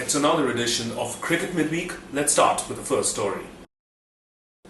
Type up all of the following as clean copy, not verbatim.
It's another edition of Cricket Midweek. Let's start with the first story.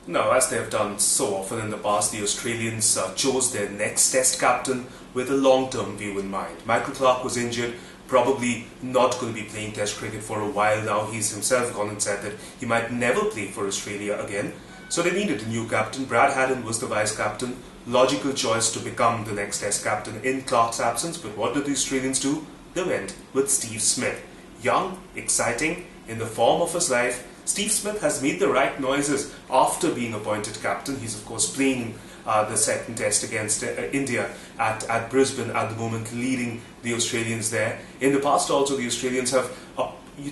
Now, as they have done so often in the past, the Australians chose their next Test captain with a long-term view in mind. Michael Clarke was injured, probably not going to be playing Test cricket for a while now. He's himself gone and said that he might never play for Australia again. So they needed a new captain. Brad Haddin was the vice-captain. Logical choice to become the next Test captain in Clarke's absence. But what did the Australians do? They went with Steve Smith. Young, exciting, in the form of his life. Steve Smith has made the right noises after being appointed captain. He's of course playing the second test against India at Brisbane at the moment, leading the Australians there. In the past also, the Australians have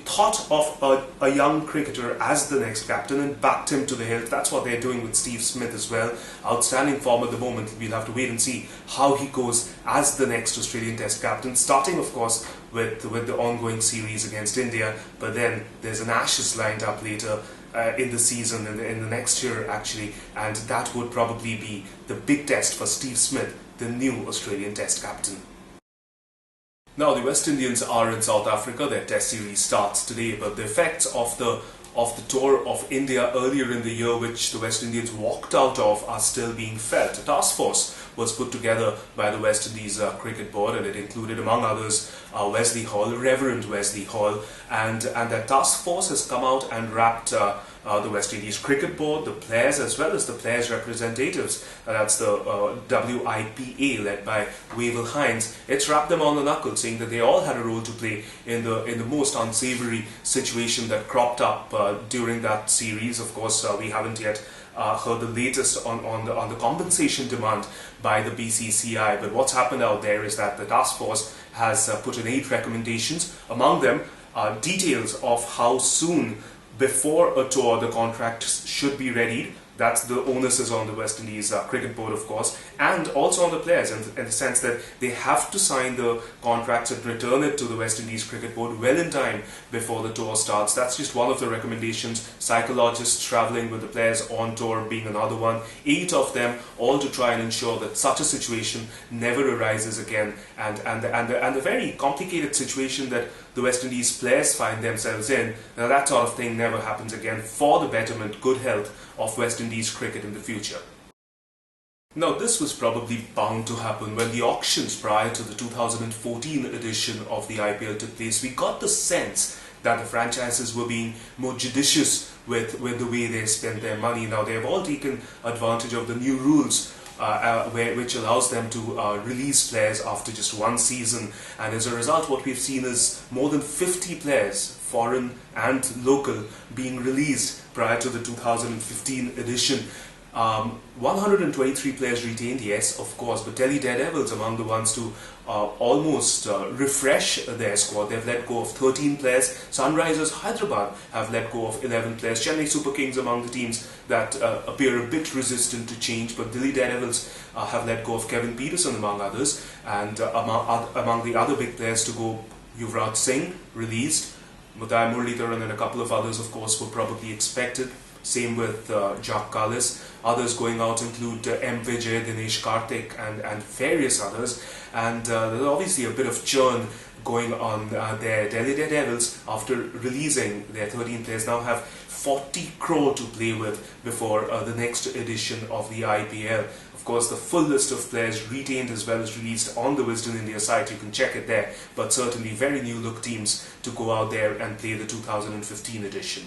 thought of a young cricketer as the next captain and backed him to the hilt. That's what they're doing with Steve Smith as well. Outstanding form at the moment. We'll have to wait and see how he goes as the next Australian Test captain, starting of course with the ongoing series against India, but then there's an Ashes lined up later in the season, in the next year actually, and that would probably be the big test for Steve Smith, the new Australian Test captain. Now, the West Indians are in South Africa. Their Test series starts today, but the effects of the tour of India earlier in the year, which the West Indians walked out of, are still being felt. A task force was put together by the West Indies Cricket Board, and it included, among others, Wesley Hall, Reverend Wesley Hall, and that task force has come out and wrapped the West Indies Cricket Board, the players, as well as the players' representatives. That's the WIPA, led by Wavell Hines. It's wrapped them on the knuckle, saying that they all had a role to play in the most unsavoury situation that cropped up during that series. Of course, we haven't yet heard the latest on the compensation demand by the BCCI, but what's happened out there is that the task force has put in 8 recommendations. Among them, details of how soon before a tour the contracts should be readied. That's the onus is on the West Indies Cricket Board, of course, and also on the players in the sense that they have to sign the contracts and return it to the West Indies Cricket Board well in time before the tour starts. That's just one of the recommendations. Psychologists travelling with the players on tour being another one. 8 of them, all to try and ensure that such a situation never arises again, and the very complicated situation that the West Indies players find themselves in. Now, that sort of thing never happens again, for the betterment, good health of West Indies cricket in the future. Now, this was probably bound to happen when the auctions prior to the 2014 edition of the IPL took place. We got the sense that the franchises were being more judicious with the way they spend their money. Now, they have all taken advantage of the new rules which allows them to release players after just one season, and as a result what we've seen is more than 50 players, foreign and local, being released prior to the 2015 edition. 123 players retained, yes, of course, but Delhi Daredevils among the ones to almost refresh their squad. They've let go of 13 players. Sunrisers Hyderabad have let go of 11 players. Chennai Super Kings among the teams that appear a bit resistant to change, but Delhi Daredevils have let go of Kevin Peterson among others, and among the other big players to go, Yuvraj Singh released, Mudai Muralidharan and a couple of others of course were probably expected. Same with Jack Kallis. Others going out include M. Vijay, Dinesh Karthik and various others. And there's obviously a bit of churn going on there. Delhi Daredevils, after releasing their 13 players, now have 40 crore to play with before the next edition of the IPL. Of course, the full list of players retained as well as released on the Wisden India site. You can check it there. But certainly very new look teams to go out there and play the 2015 edition.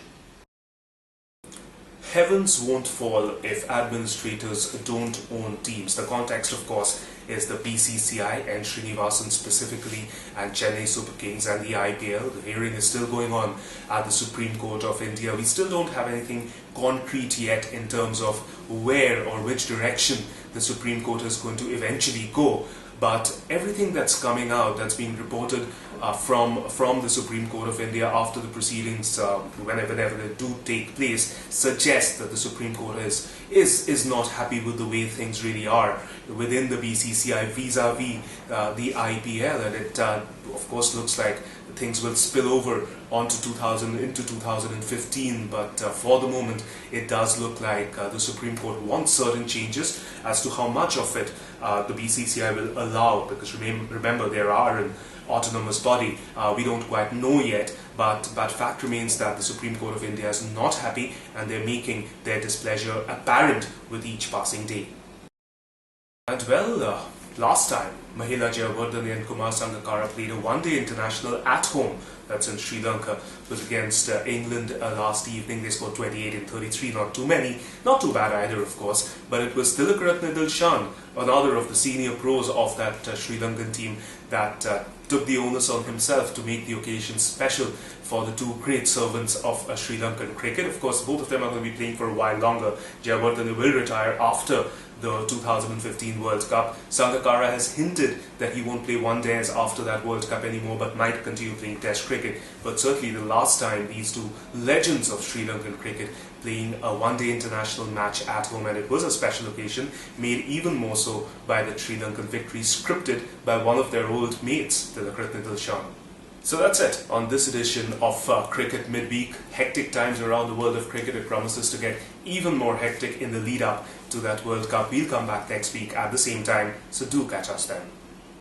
Heavens won't fall if administrators don't own teams. The context, of course, is the BCCI and Srinivasan specifically, and Chennai Super Kings and the IPL. The hearing is still going on at the Supreme Court of India. We still don't have anything concrete yet in terms of where or which direction the Supreme Court is going to eventually go. But everything that's coming out, that's being reported from the Supreme Court of India after the proceedings, whenever they do take place, suggests that the Supreme Court is not happy with the way things really are within the BCCI vis-a-vis the IPL, and it of course looks like things will spill over into 2015, but for the moment it does look like the Supreme Court wants certain changes. As to how much of it the BCCI will allow, because remember there are autonomous body. We don't quite know yet, but fact remains that the Supreme Court of India is not happy and they're making their displeasure apparent with each passing day. And well, last time, Mahela Jayawardene and Kumar Sangakkara played a one-day international at home. That's in Sri Lanka. It was against England last evening. They scored 28 in 33, not too many. Not too bad either, of course. But it was Tilakaratne Dilshan, another of the senior pros of that Sri Lankan team, that took the onus on himself to make the occasion special for the two great servants of Sri Lankan cricket. Of course, both of them are going to be playing for a while longer. Jayawardene will retire after the 2015 World Cup. Sangakkara has hinted that he won't play one days after that World Cup anymore, but might continue playing Test cricket. But certainly the last time these two legends of Sri Lankan cricket playing a one-day international match at home, and it was a special occasion, made even more so by the Sri Lankan victory, scripted by one of their old mates, Tilakaratne Dilshan. So that's it on this edition of Cricket Midweek. Hectic times around the world of cricket. It promises to get even more hectic in the lead up to that World Cup. We'll come back next week at the same time, so do catch us then.